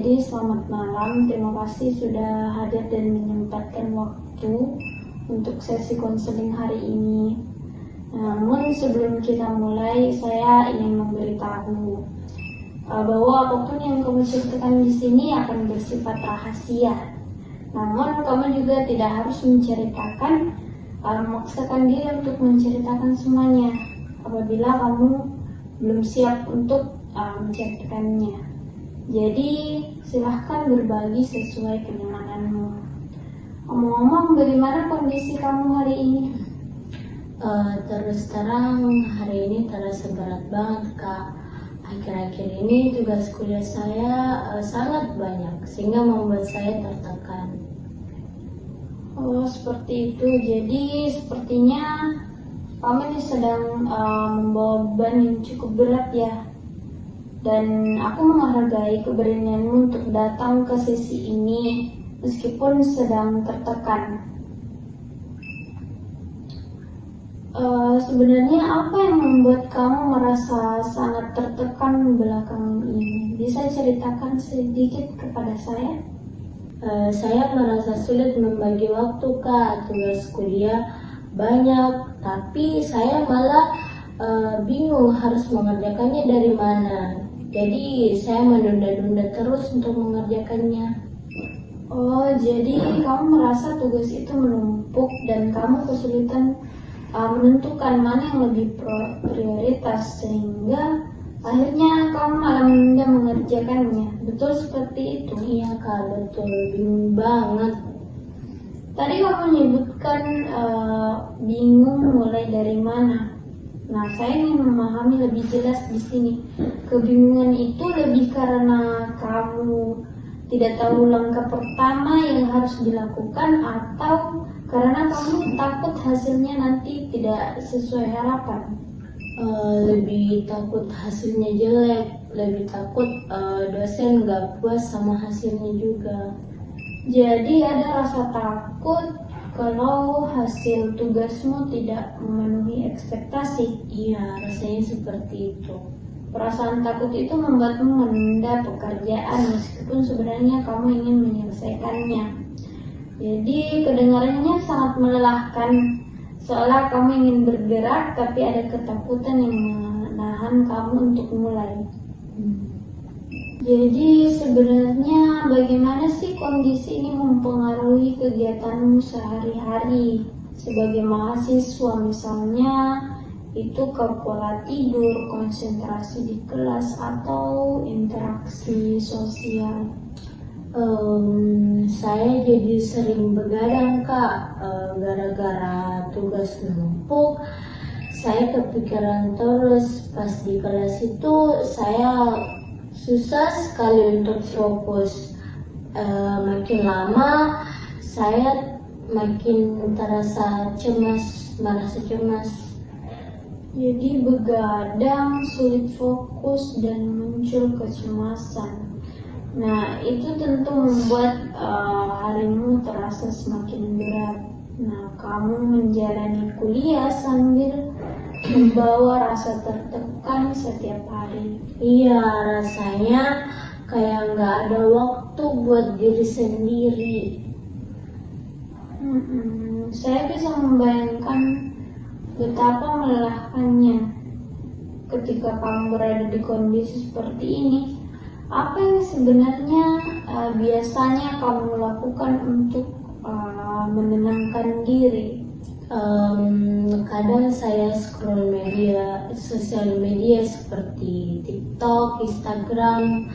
jadi selamat malam. Terima kasih sudah hadir dan menyempatkan waktu untuk sesi konseling hari ini. Namun sebelum kita mulai, saya ingin memberitahu bahwa apapun yang kamu ceritakan di sini akan bersifat rahasia. Namun kamu juga tidak harus menceritakan, memaksakan diri untuk menceritakan semuanya apabila kamu belum siap untuk menceritakannya. Jadi silahkan berbagi sesuai kenyamananmu. Ngomong-ngomong, bagaimana kondisi kamu hari ini? Terus terang hari ini terasa berat banget, Kak. Akhir-akhir ini tugas kuliah saya sangat banyak sehingga membuat saya tertekan. Oh, seperti itu. Jadi sepertinya kamu ini sedang membawa beban yang cukup berat ya. Dan aku menghargai keberanianmu untuk datang ke sesi ini meskipun sedang tertekan. Sebenarnya apa yang membuat kamu merasa sangat tertekan belakangan ini? Bisa ceritakan sedikit kepada saya? Saya merasa sulit membagi waktu, Kak. Tugas kuliah banyak, tapi saya malah bingung harus mengerjakannya dari mana. Jadi saya menunda-nunda terus untuk mengerjakannya. Oh, jadi kamu merasa tugas itu menumpuk dan kamu kesulitan menentukan mana yang lebih prioritas sehingga akhirnya kamu malah menunda mengerjakannya. Betul seperti itu? Iya, Kak, betul. Bingung banget. Tadi kamu menyebutkan bingung mulai dari mana. Nah, saya ingin memahami lebih jelas di sini. Kebingungan itu lebih karena kamu tidak tahu langkah pertama yang harus dilakukan atau karena kamu takut hasilnya nanti tidak sesuai harapan? Lebih takut hasilnya jelek, lebih takut dosen gak puas sama hasilnya juga. Jadi ada rasa takut kalau hasil tugasmu tidak memenuhi ekspektasi? Iya, rasanya seperti itu. Perasaan takut itu membuatmu menunda pekerjaan meskipun sebenarnya kamu ingin menyelesaikannya. Jadi kedengarannya sangat melelahkan, seolah kamu ingin bergerak tapi ada ketakutan yang menahan kamu untuk mulai. Jadi sebenarnya bagaimana sih kondisi ini mempengaruhi kegiatanmu sehari-hari sebagai mahasiswa? Misalnya itu ke pola tidur, konsentrasi di kelas, atau interaksi sosial. Saya jadi sering begadang, Kak, gara-gara tugas menumpuk. Saya kepikiran terus. Pas di kelas itu saya susah sekali untuk fokus. Makin lama saya makin terasa cemas, merasa cemas. Jadi begadang, sulit fokus, dan muncul kecemasan. Nah, itu tentu membuat harimu terasa semakin berat. Nah, kamu menjalani kuliah sambil membawa rasa tertekan setiap hari. Iya, rasanya kayak nggak ada waktu buat diri sendiri. Saya bisa membayangkan betapa melelahkannya ketika kamu berada di kondisi seperti ini. Apa yang sebenarnya biasanya kamu lakukan untuk menenangkan diri? Kadang saya scroll sosial media seperti TikTok, Instagram,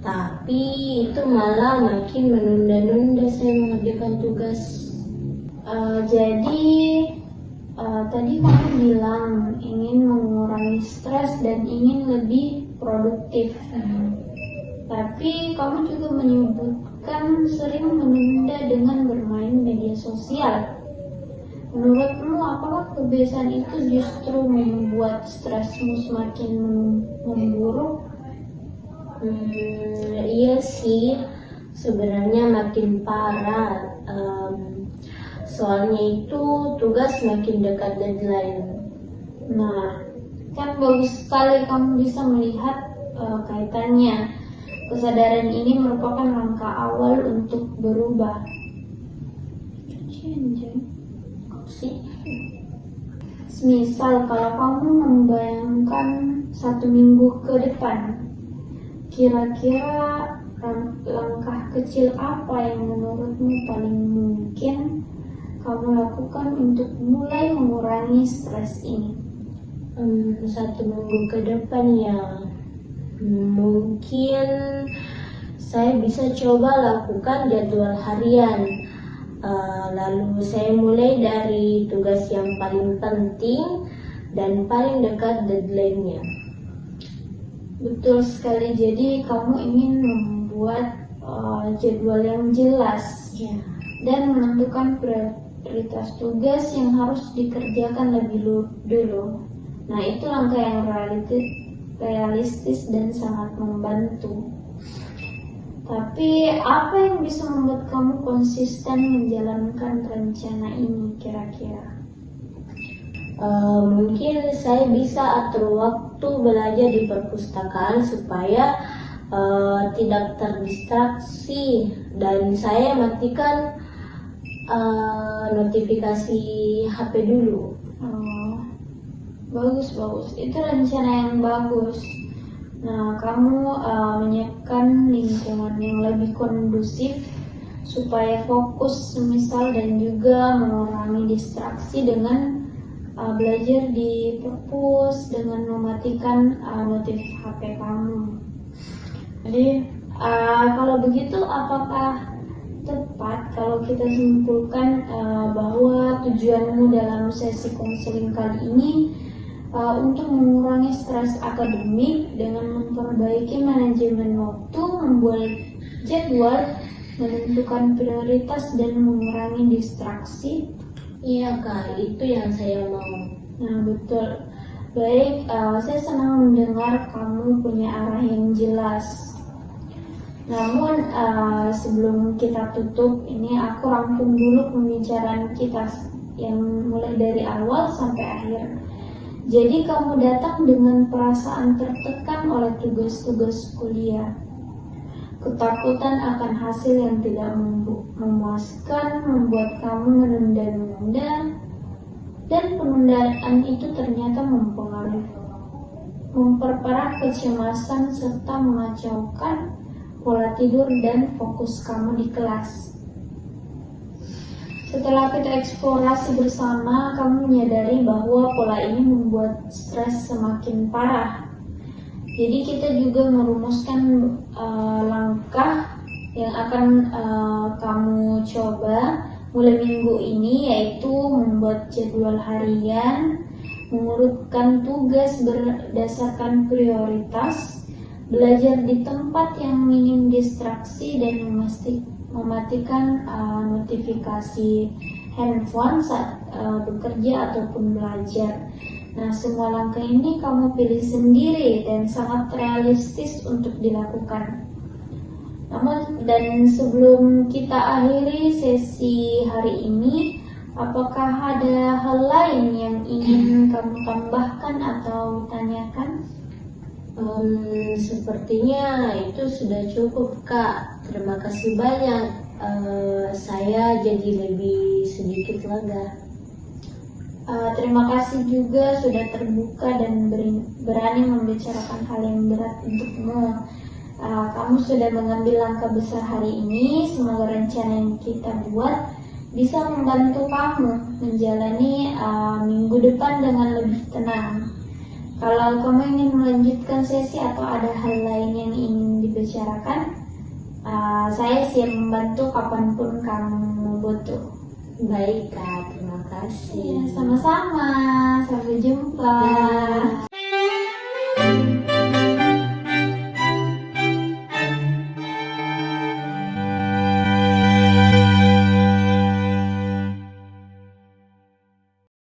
tapi itu malah makin menunda-nunda saya mengerjakan tugas. Jadi tadi kamu bilang ingin mengurangi stres dan ingin lebih produktif. Tapi kamu juga menyebutkan sering menunda dengan bermain media sosial. Menurutmu apakah kebiasaan itu justru membuat stresmu semakin memburuk? Iya sih, sebenarnya makin parah. Soalnya itu tugas makin dekat deadline. Nah, kan bagus sekali kamu bisa melihat kaitannya. Kesadaran ini merupakan langkah awal untuk berubah. Misal kalau kamu membayangkan 1 minggu ke depan, kira-kira langkah kecil apa yang menurutmu paling mungkin kamu lakukan untuk mulai mengurangi stres ini? 1 minggu ke depan ya, mungkin saya bisa coba lakukan jadwal harian. Lalu saya mulai dari tugas yang paling penting dan paling dekat deadline-nya. Betul sekali, jadi kamu ingin membuat jadwal yang jelas dan menentukan prioritas tugas yang harus dikerjakan lebih dulu. Nah, itu langkah yang realistis dan sangat membantu. Tapi apa yang bisa membuat kamu konsisten menjalankan rencana ini kira-kira? Mungkin saya bisa atur waktu belajar di perpustakaan supaya tidak terdistraksi, dan saya matikan notifikasi HP dulu. Bagus, itu rencana yang bagus. Nah, kamu menyiapkan lingkungan yang lebih kondusif supaya fokus semisal dan juga mengurangi distraksi dengan belajar di perpus dengan mematikan notif HP kamu. Jadi kalau begitu apakah tepat kalau kita simpulkan bahwa tujuanmu dalam sesi konseling kali ini untuk mengurangi stres akademik dengan memperbaiki manajemen waktu, membuat jadwal, menentukan prioritas, dan mengurangi distraksi? Iya Kak, itu yang saya mau. Nah, betul. Baik, saya senang mendengar kamu punya arah yang jelas. Namun sebelum kita tutup ini, aku rangkum dulu pembicaraan kita yang mulai dari awal sampai akhir. Jadi kamu datang dengan perasaan tertekan oleh tugas-tugas kuliah, ketakutan akan hasil yang tidak memuaskan membuat kamu menunda-nunda, dan penundaan itu ternyata memperparah kecemasan serta mengacaukan pola tidur dan fokus kamu di kelas. Setelah kita eksplorasi bersama, kamu menyadari bahwa pola ini membuat stres semakin parah. Jadi kita juga merumuskan langkah yang akan kamu coba mulai minggu ini, yaitu membuat jadwal harian, mengurutkan tugas berdasarkan prioritas, belajar di tempat yang minim distraksi, dan mematikan notifikasi handphone saat bekerja ataupun belajar. Nah, semua langkah ini kamu pilih sendiri dan sangat realistis untuk dilakukan. Namun, dan sebelum kita akhiri sesi hari ini, apakah ada hal lain yang ingin kamu tambahkan atau tanyakan? Sepertinya itu sudah cukup Kak. Terima kasih banyak. Saya jadi lebih sedikit lega. Terima kasih juga sudah terbuka dan berani membicarakan hal yang berat untukmu. Kamu sudah mengambil langkah besar hari ini. Semoga rencana yang kita buat bisa membantu kamu menjalani minggu depan dengan lebih tenang. Kalau kamu ingin melanjutkan sesi atau ada hal lain yang ingin dibicarakan, saya siap membantu kapanpun kamu butuh. Baik Kak, terima kasih. Sama-sama, sampai jumpa.